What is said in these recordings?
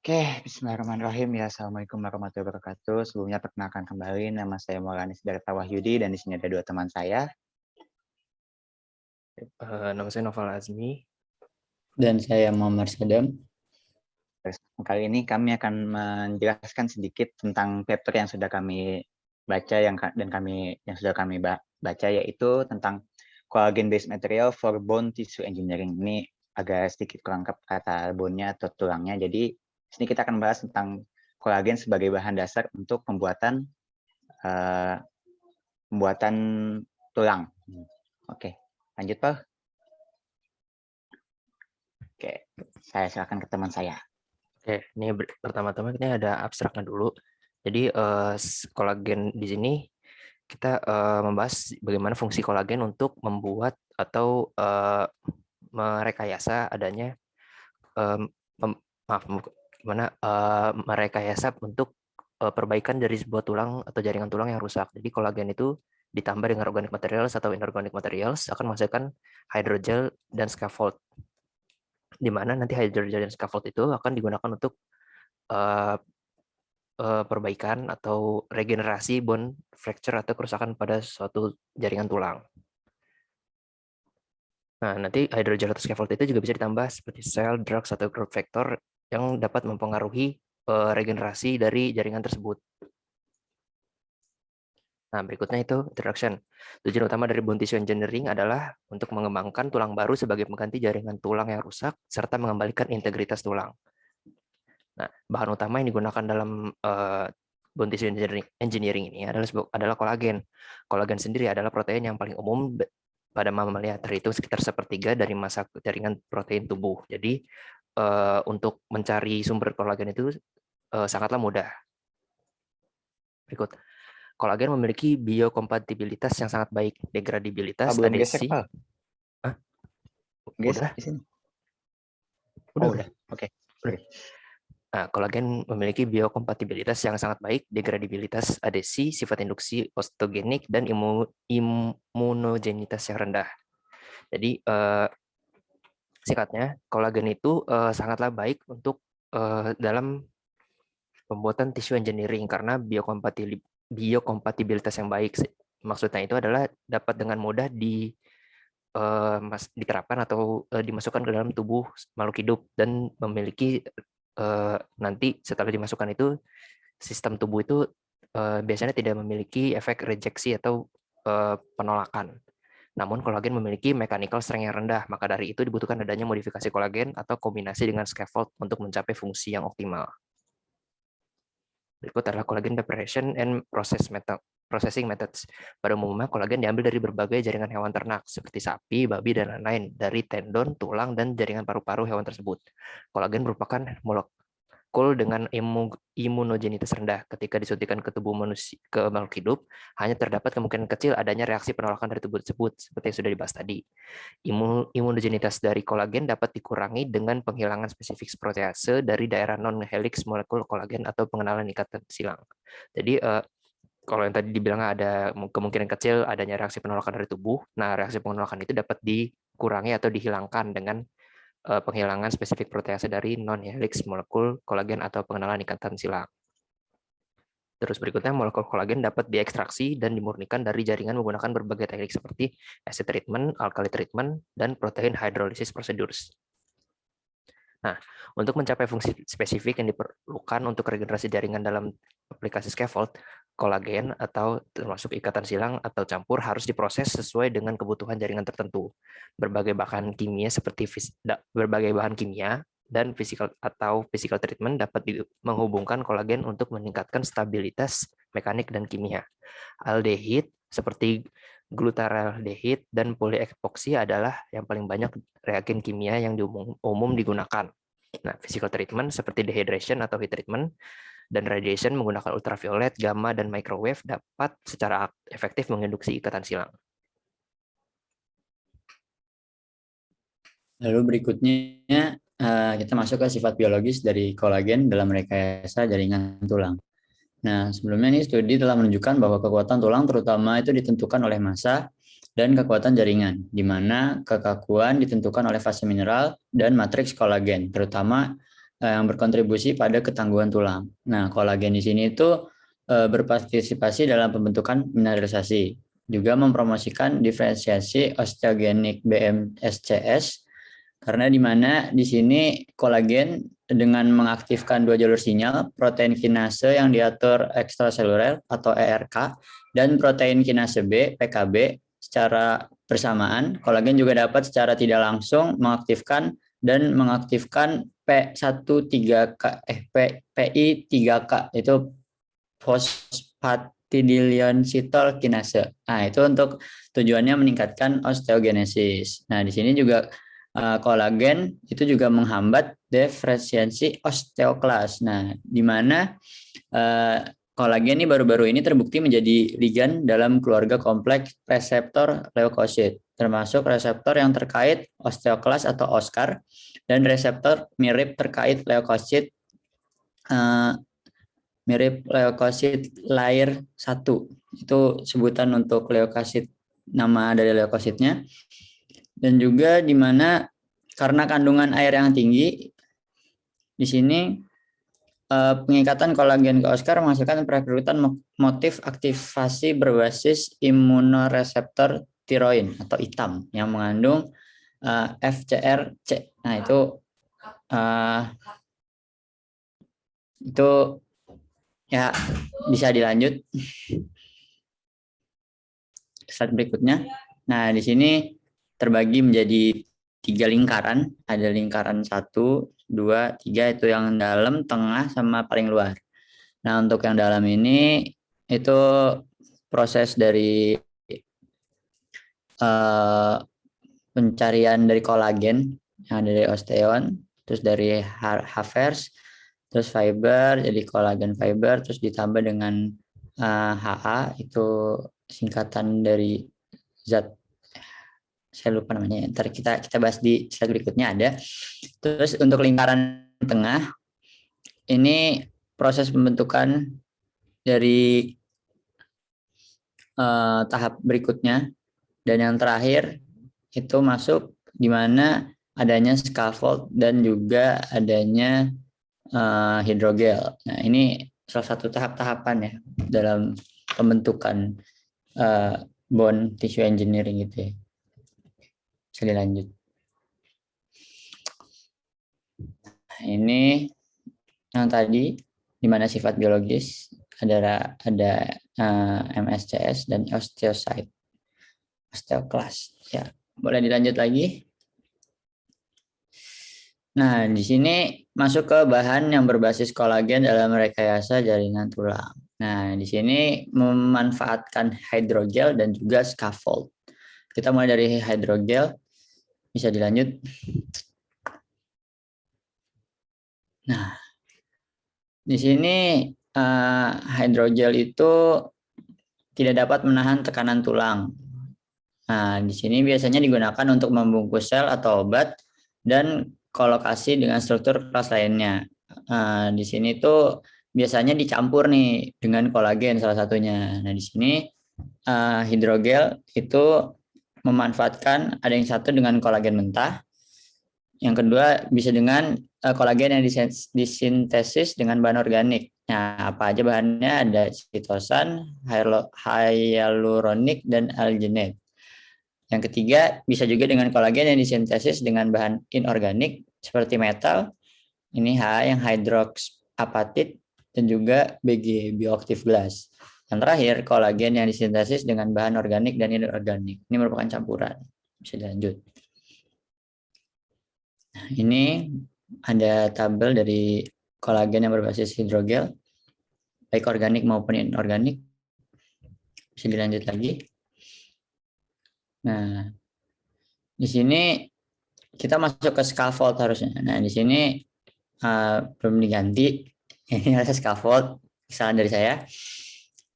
Oke, bismillahirrahmanirrahim. Ya, assalamualaikum warahmatullahi wabarakatuh. Sebelumnya perkenalkan kembali, nama saya Maulana Sidarta Wahyudi dan di sini ada dua teman saya. Nama saya Noval Azmi. Dan saya Muhammad Sadam. Terus, kali ini kami akan menjelaskan sedikit tentang paper yang sudah kami baca yang sudah kami baca, yaitu tentang collagen based material for bone tissue engineering. Ini agak sedikit kurang lengkap kata bone-nya atau tulangnya. Jadi di sini kita akan bahas tentang kolagen sebagai bahan dasar untuk pembuatan tulang. Oke, lanjut Pak. Oke, saya silakan ke teman saya. Oke, ini pertama-tama ini ada abstraknya dulu. Jadi kolagen di sini kita membahas bagaimana fungsi kolagen untuk membuat atau merekayasa adanya gimana merekayasa untuk perbaikan dari sebuah tulang atau jaringan tulang yang rusak. Jadi kolagen itu ditambah dengan organic materials atau inorganic materials akan menghasilkan hydrogel dan scaffold, di mana nanti hydrogel dan scaffold itu akan digunakan untuk perbaikan atau regenerasi bone fracture atau kerusakan pada suatu jaringan tulang. Nah, nanti hydrogel atau scaffold itu juga bisa ditambah seperti sel, drugs, atau growth factor yang dapat mempengaruhi regenerasi dari jaringan tersebut. Nah, berikutnya itu introduction. Tujuan utama dari bone tissue engineering adalah untuk mengembangkan tulang baru sebagai pengganti jaringan tulang yang rusak, serta mengembalikan integritas tulang. Nah, bahan utama yang digunakan dalam bone tissue engineering ini adalah kolagen. Kolagen sendiri adalah protein yang paling umum pada mamalia, itu sekitar sepertiga dari massa jaringan protein tubuh. Jadi, untuk mencari sumber kolagen itu sangatlah mudah. Berikut. Kolagen memiliki biokompatibilitas yang sangat baik, degradabilitas, belum gesek, adesi. Pak. Gesek Udah? di sini. Udah. Oke. Nah, kolagen memiliki biokompatibilitas yang sangat baik, degradabilitas, adesi, sifat induksi osteogenik, dan imunogenitas yang rendah. Jadi, singkatnya, kolagen itu sangatlah baik untuk dalam pembuatan tissue engineering karena biokompatibilitas yang baik. Maksudnya itu adalah dapat dengan mudah diterapkan atau dimasukkan ke dalam tubuh makhluk hidup dan memiliki nanti setelah dimasukkan itu sistem tubuh itu biasanya tidak memiliki efek rejeksi atau penolakan. Namun kolagen memiliki mechanical strength yang rendah, maka dari itu dibutuhkan adanya modifikasi kolagen atau kombinasi dengan scaffold untuk mencapai fungsi yang optimal. Berikut adalah collagen preparation and processing methods. Pada umumnya, kolagen diambil dari berbagai jaringan hewan ternak, seperti sapi, babi, dan lain-lain, dari tendon, tulang, dan jaringan paru-paru hewan tersebut. Kolagen merupakan molekul dengan imunogenitas rendah. Ketika disuntikan ke tubuh manusia, ke makhluk hidup, hanya terdapat kemungkinan kecil adanya reaksi penolakan dari tubuh tersebut, seperti yang sudah dibahas tadi. Imunogenitas dari kolagen dapat dikurangi dengan penghilangan spesifik protease dari daerah non-helix molekul kolagen atau pengenalan ikatan silang. Jadi, kalau yang tadi dibilang ada kemungkinan kecil adanya reaksi penolakan dari tubuh, nah reaksi penolakan itu dapat dikurangi atau dihilangkan dengan penghilangan spesifik protease dari non-helix molekul kolagen atau pengenalan ikatan silang. Terus berikutnya, molekul kolagen dapat diekstraksi dan dimurnikan dari jaringan menggunakan berbagai teknik seperti acid treatment, alkali treatment, dan protein hydrolysis procedures. Nah, untuk mencapai fungsi spesifik yang diperlukan untuk regenerasi jaringan dalam aplikasi scaffold, kolagen atau termasuk ikatan silang atau campur harus diproses sesuai dengan kebutuhan jaringan tertentu. Berbagai bahan kimia dan physical treatment dapat menghubungkan kolagen untuk meningkatkan stabilitas mekanik dan kimia. Aldehid seperti glutaraldehid dan poliepoksi adalah yang paling banyak reagen kimia yang umum digunakan. Nah, physical treatment seperti dehydration atau heat treatment dan radiation menggunakan ultraviolet, gamma, dan microwave dapat secara efektif menginduksi ikatan silang. Lalu berikutnya kita masuk ke sifat biologis dari kolagen dalam rekayasa jaringan tulang. Nah, sebelumnya ini studi telah menunjukkan bahwa kekuatan tulang terutama itu ditentukan oleh massa dan kekuatan jaringan, di mana kekakuan ditentukan oleh fase mineral dan matriks kolagen, terutama yang berkontribusi pada ketangguhan tulang. Nah, kolagen di sini itu berpartisipasi dalam pembentukan mineralisasi, juga mempromosikan diferensiasi osteogenik BMSCS, karena di mana di sini kolagen dengan mengaktifkan dua jalur sinyal, protein kinase yang diatur ekstraseluler atau ERK, dan protein kinase B, PKB, secara bersamaan, kolagen juga dapat secara tidak langsung mengaktifkan P13K PI3K, itu fosfatidilionsital kinase. Nah, itu untuk tujuannya meningkatkan osteogenesis. Nah, di sini juga kolagen itu juga menghambat diferensiasi osteoklas. Nah, di mana kolagen ini baru-baru ini terbukti menjadi ligan dalam keluarga kompleks reseptor leukosit, termasuk reseptor yang terkait osteoklas atau OSCAR dan reseptor mirip terkait leukosit layer 1. Itu sebutan untuk leukosit, nama dari leukositnya. Dan juga di mana karena kandungan air yang tinggi di sini pengikatan kolagen ke OSCAR menghasilkan perekrutan motif aktivasi berbasis imunoreseptor tiroid atau ITAM yang mengandung FCRC. Nah, itu ya bisa dilanjut slide berikutnya. Nah, di sini terbagi menjadi 3 lingkaran. Ada lingkaran 1, 2, 3, itu yang dalam, tengah, sama paling luar. Nah, untuk yang dalam ini itu proses dari pencarian dari kolagen yang dari osteon, terus dari Havers, terus fiber, jadi kolagen fiber, terus ditambah dengan HA, itu singkatan dari zat, saya lupa namanya, ntar kita bahas di slide berikutnya ada. Terus untuk lingkaran tengah, ini proses pembentukan dari tahap berikutnya, dan yang terakhir itu masuk di mana adanya scaffold dan juga adanya hidrogel. Nah, ini salah satu tahap-tahapan ya dalam pembentukan bone tissue engineering gitu ya. Bisa dilanjut. Nah, ini yang tadi di mana sifat biologis ada MSCS dan osteocyte, osteoklas. Ya, boleh dilanjut lagi. Nah, di sini masuk ke bahan yang berbasis kolagen dalam rekayasa jaringan tulang. Nah, di sini memanfaatkan hydrogel dan juga scaffold. Kita mulai dari hydrogel, bisa dilanjut. Nah, di sini hydrogel itu tidak dapat menahan tekanan tulang. Nah, di sini biasanya digunakan untuk membungkus sel atau obat dan kolokasi dengan struktur kelas lainnya. Di sini tuh biasanya dicampur nih dengan kolagen salah satunya. Nah, di sini hidrogel itu memanfaatkan ada yang satu dengan kolagen mentah, yang kedua bisa dengan kolagen yang disintesis dengan bahan organik. Nah, apa aja bahannya? Ada sitosan, hyaluronik, dan alginate. Yang ketiga bisa juga dengan kolagen yang disintesis dengan bahan inorganik seperti metal, ini H yang hydroxapatit, dan juga BG bioactive glass. Yang terakhir kolagen yang disintesis dengan bahan organik dan inorganik. Ini merupakan campuran. Bisa dilanjut. Nah, ini ada tabel dari kolagen yang berbasis hidrogel, baik organik maupun inorganik. Bisa dilanjut lagi. Nah, di sini kita masuk ke scaffold harusnya. Nah, di sini belum diganti. Ini adalah scaffold, kesalahan dari saya.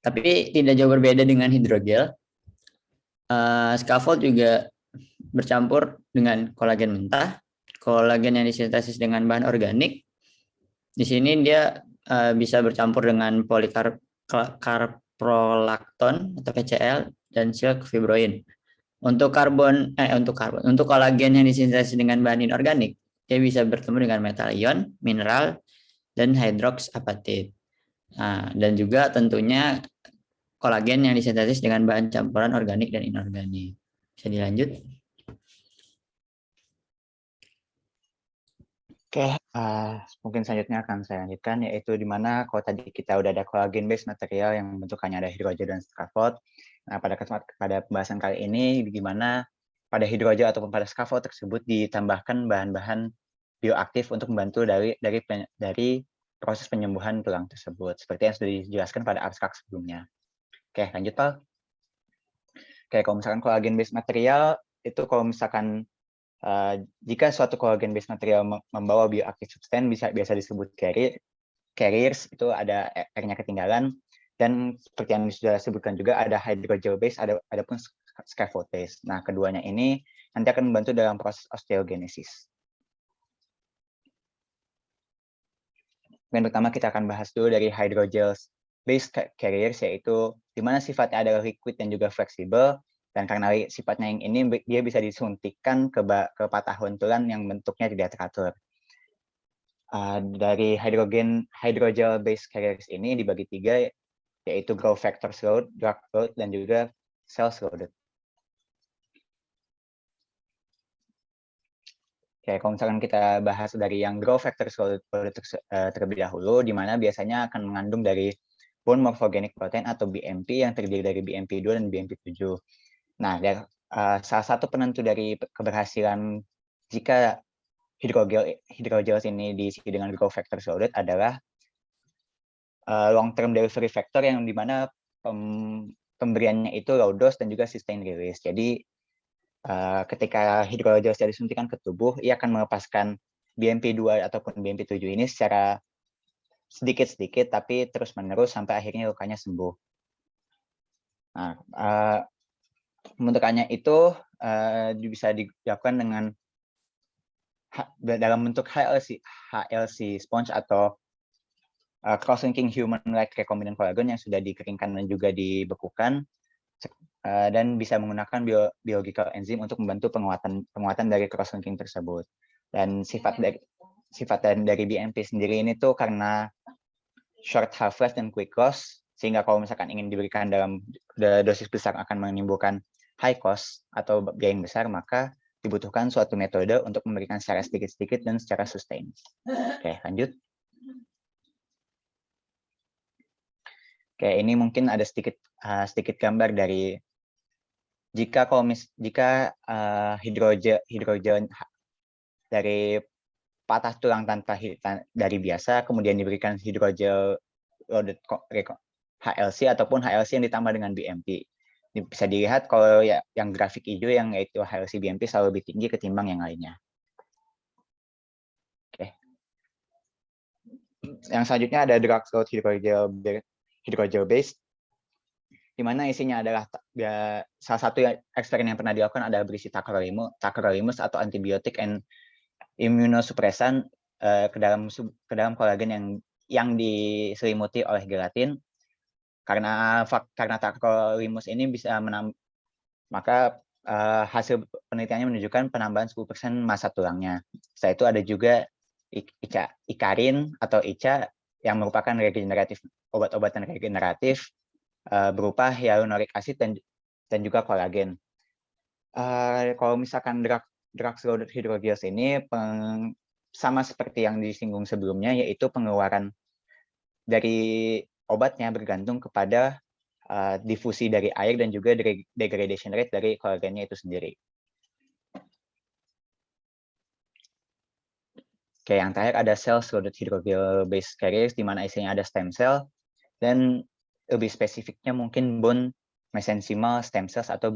Tapi tidak jauh berbeda dengan hidrogel. Scaffold juga bercampur dengan kolagen mentah, kolagen yang disintesis dengan bahan organik. Di sini dia bisa bercampur dengan polikarprolakton atau PCl dan silk fibroin. Untuk kolagen yang disintesis dengan bahan inorganik dia bisa bertemu dengan metal ion, mineral, dan hydrox apatite. Nah, dan juga tentunya kolagen yang disintesis dengan bahan campuran organik dan inorganik. Bisa dilanjut? Oke, mungkin selanjutnya akan saya lanjutkan, yaitu di mana kalau tadi kita udah ada collagen based material yang bentukannya ada hidrogel dan scaffold. Nah, pada pembahasan kali ini, gimana pada hidrogel ataupun pada scaffold tersebut ditambahkan bahan-bahan bioaktif untuk membantu dari proses penyembuhan tulang tersebut, seperti yang sudah dijelaskan pada abstrak sebelumnya. Oke, lanjut, Pak. Oke, kalau misalkan collagen based material, itu kalau misalkan jika suatu collagen based material membawa bioaktif substan biasa disebut carriers, itu ada R-nya ketinggalan, dan seperti yang sudah disebutkan juga ada hydrogel base, ada pun scaffold base. Nah, keduanya ini nanti akan membantu dalam proses osteogenesis. Yang pertama kita akan bahas dulu dari hydrogel base carriers, yaitu di mana sifatnya adalah liquid dan juga fleksibel. Dan karena sifatnya yang ini, dia bisa disuntikkan ke patah tulang yang bentuknya tidak teratur. Dari hydrogel based carriers ini dibagi 3, yaitu growth factor load, drug load, dan juga cells loaded. Oke, kalau misalkan kita bahas dari yang growth factor loaded terlebih dahulu, di mana biasanya akan mengandung dari bone morphogenic protein atau BMP yang terdiri dari BMP2 dan BMP7. Nah, salah satu penentu dari keberhasilan jika hidrogel ini diisi dengan growth factor loaded adalah long term delivery factor yang dimana pemberiannya itu low dose dan juga sustained release. Jadi ketika hidrogel disuntikan ke tubuh, ia akan melepaskan BMP2 ataupun BMP7 ini secara sedikit-sedikit tapi terus-menerus sampai akhirnya lukanya sembuh. Nah, pembentukannya itu bisa dilakukan dengan dalam bentuk HLC sponge atau cross-linking human-like recombinant collagen yang sudah dikeringkan dan juga dibekukan, dan bisa menggunakan biological enzim untuk membantu penguatan dari cross-linking tersebut. Dan sifat dari BMP sendiri ini tuh karena short half-life dan quick loss, sehingga kalau misalkan ingin diberikan dalam dosis besar akan menimbulkan high cost atau biaya yang besar, maka dibutuhkan suatu metode untuk memberikan secara sedikit-sedikit dan secara sustain. Oke, lanjut. Oke, ini mungkin ada sedikit gambar dari jika hidrogel dari patah tulang tanpa dari biasa, kemudian diberikan hidrogel loaded HLC ataupun HLC yang ditambah dengan BMP. Bisa dilihat kalau yang grafik hijau yang yaitu HLC BMP selalu lebih tinggi ketimbang yang lainnya. Oke. Yang selanjutnya ada drug load hydrogel base, di mana isinya adalah salah satu eksperimen yang pernah dilakukan adalah berisi tacrolimus atau antibiotik and immunosuppresan ke dalam kolagen yang diselimuti oleh gelatin. Karena tacrolimus ini bisa maka hasil penelitiannya menunjukkan penambahan 10% massa tulangnya. Setelah itu ada juga ikarin atau ICA yang merupakan obat-obatan regeneratif berupa hyaluronic acid dan juga kolagen. Kalau misalkan drug loaded hydrogels ini sama seperti yang disinggung sebelumnya, yaitu pengeluaran dari obatnya bergantung kepada difusi dari air dan juga degradation rate dari kolagennya itu sendiri. Oke, yang terakhir ada cells loaded hydrogel based carriers, di mana isinya ada stem cell, dan lebih spesifiknya mungkin bone mesenchymal stem cells atau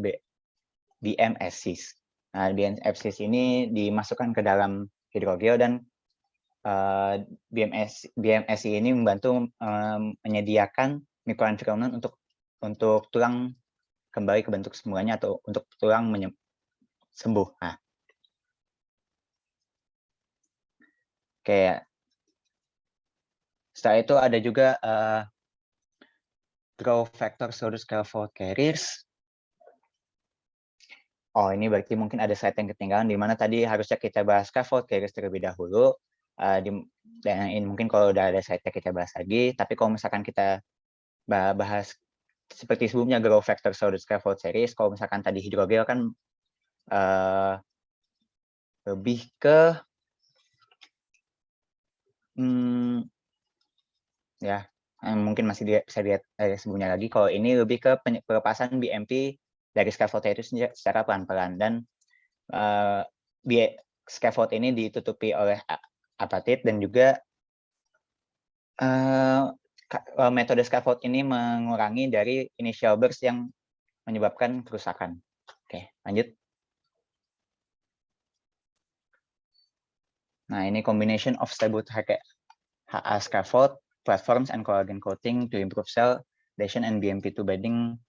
BMSCs. Nah, BMSCs ini dimasukkan ke dalam hidrogel, dan BMSC ini membantu menyediakan mikroenvironment untuk tulang kembali ke bentuk semulanya atau untuk tulang sembuh. Nah, oke. Setelah itu ada juga growth factor scaffold carriers. Oh, ini berarti mungkin ada slide yang ketinggalan, di mana tadi harusnya kita bahas scaffold carriers terlebih dahulu. Dan ini mungkin kalau udah ada slide-nya kita bahas lagi. Tapi kalau misalkan kita bahas seperti sebelumnya growth factor solid scaffold series, kalau misalkan tadi hidrogel kan lebih ke ya mungkin masih bisa lihat sebelumnya lagi. Kalau ini lebih ke pelepasan BMP dari scaffold itu secara pelan-pelan, dan scaffold ini ditutupi oleh apatit, dan juga metode scaffold ini mengurangi dari initial burst yang menyebabkan kerusakan. Oke, lanjut. Nah, ini combination of stable HA scaffold, platforms, and collagen coating to improve cell adhesion and BMP2 binding.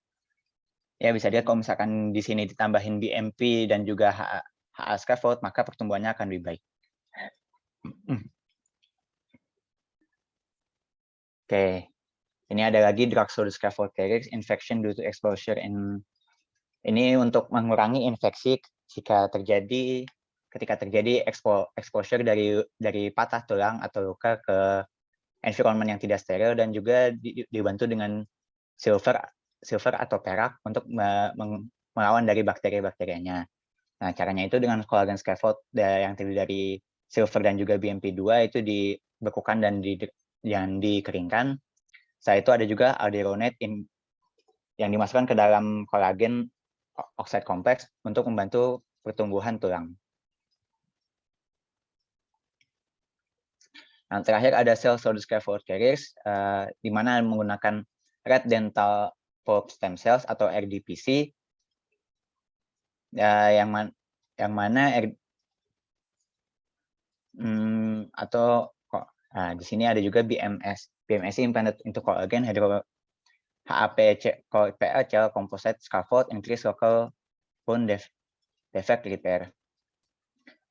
Ya, bisa lihat kalau misalkan di sini ditambahin BMP dan juga HA scaffold, maka pertumbuhannya akan lebih baik. Oke, ini ada lagi drug solid scaffold carriers infection due to exposure ini untuk mengurangi infeksi ketika terjadi exposure dari patah tulang atau luka ke environment yang tidak steril, dan juga dibantu dengan silver atau perak untuk melawan dari bakteri-bakterianya. Nah, caranya itu dengan collagen scaffold yang terdiri dari silver dan juga BMP2 itu dibekukan dan dikeringkan. Setelah itu ada juga alderonate yang dimasukkan ke dalam kolagen oxide kompleks untuk membantu pertumbuhan tulang. Nah, terakhir ada cell solid scaffold carriers, di mana menggunakan red dental pulp stem cells atau RDPC, yang mana di sini ada juga BMS implanted into collagen HAPC composite scaffold increase local bone defect repair.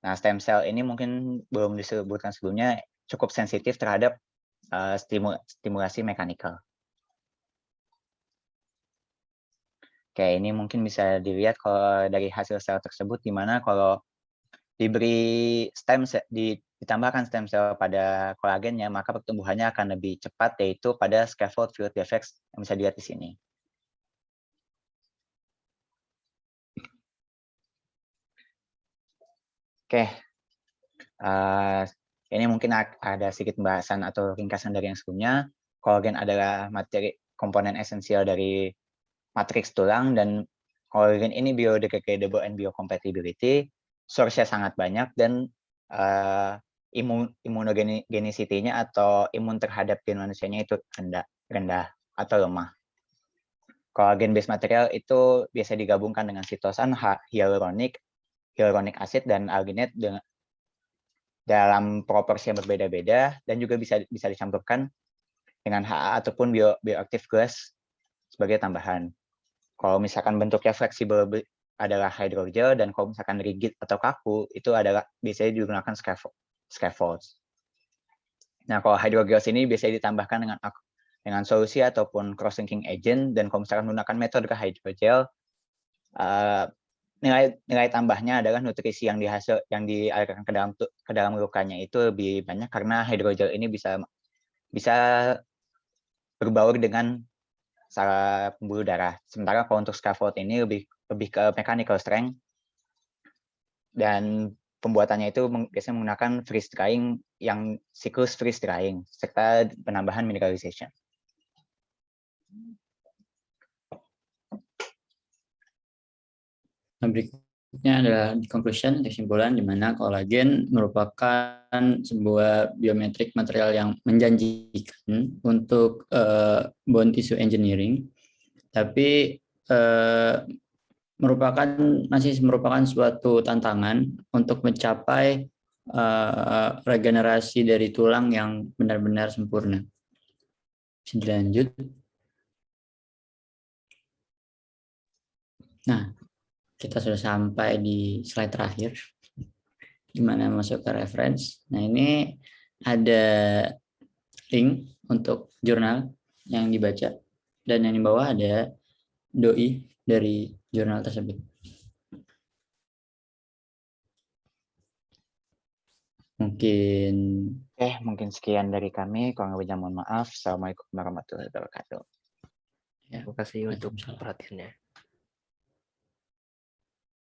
Nah, stem cell ini mungkin belum disebutkan sebelumnya, cukup sensitif terhadap stimulasi mekanikal. Oke, ini mungkin bisa dilihat kalau dari hasil sel tersebut, di mana kalau diberi ditambahkan stem cell pada kolagennya, maka pertumbuhannya akan lebih cepat, yaitu pada scaffold field defects yang bisa dilihat di sini. Oke, ini mungkin ada sedikit pembahasan atau ringkasan dari yang sebelumnya. Kolagen adalah komponen esensial dari matriks tulang, dan kolagen ini biodegradable and biocompatibility. Source-nya sangat banyak, dan immunogenicity-nya atau imun terhadap gen manusianya itu rendah atau lemah. Kolagen base material itu biasa digabungkan dengan sitosan, hyaluronic acid, dan alginate dalam proporsi yang berbeda-beda, dan juga bisa dicampurkan dengan HA ataupun bioactive glass sebagai tambahan. Kalau misalkan bentuknya fleksibel adalah hydrogel, dan kalau misalkan rigid atau kaku itu adalah biasanya digunakan scaffolds. Nah, kalau hydrogel ini biasanya ditambahkan dengan solusi ataupun cross-linking agent, dan kalau misalkan menggunakan metode hydrogel, nilai tambahnya adalah nutrisi yang dialirkan ke dalam lukanya itu lebih banyak, karena hydrogel ini bisa berbaur dengan saraf pembuluh darah. Sementara kalau untuk scaffold ini lebih ke mechanical strength, dan pembuatannya itu biasanya menggunakan freeze drying, yang siklus freeze drying serta penambahan mineralization. Nah, berikutnya adalah conclusion, kesimpulan, di mana kolagen merupakan sebuah biometrik material yang menjanjikan untuk bone tissue engineering, tapi masih merupakan suatu tantangan untuk mencapai regenerasi dari tulang yang benar-benar sempurna. Bisa dilanjut. Nah, kita sudah sampai di slide terakhir, di mana masuk ke reference. Nah, ini ada link untuk jurnal yang dibaca, dan yang di bawah ada doi dari jurnal tersebut. Mungkin Mungkin sekian dari kami. Kurang lebihnya mohon maaf. Assalamualaikum warahmatullahi wabarakatuh. ya, Terima kasih untuk Waalaikumsalam. perhatiannya.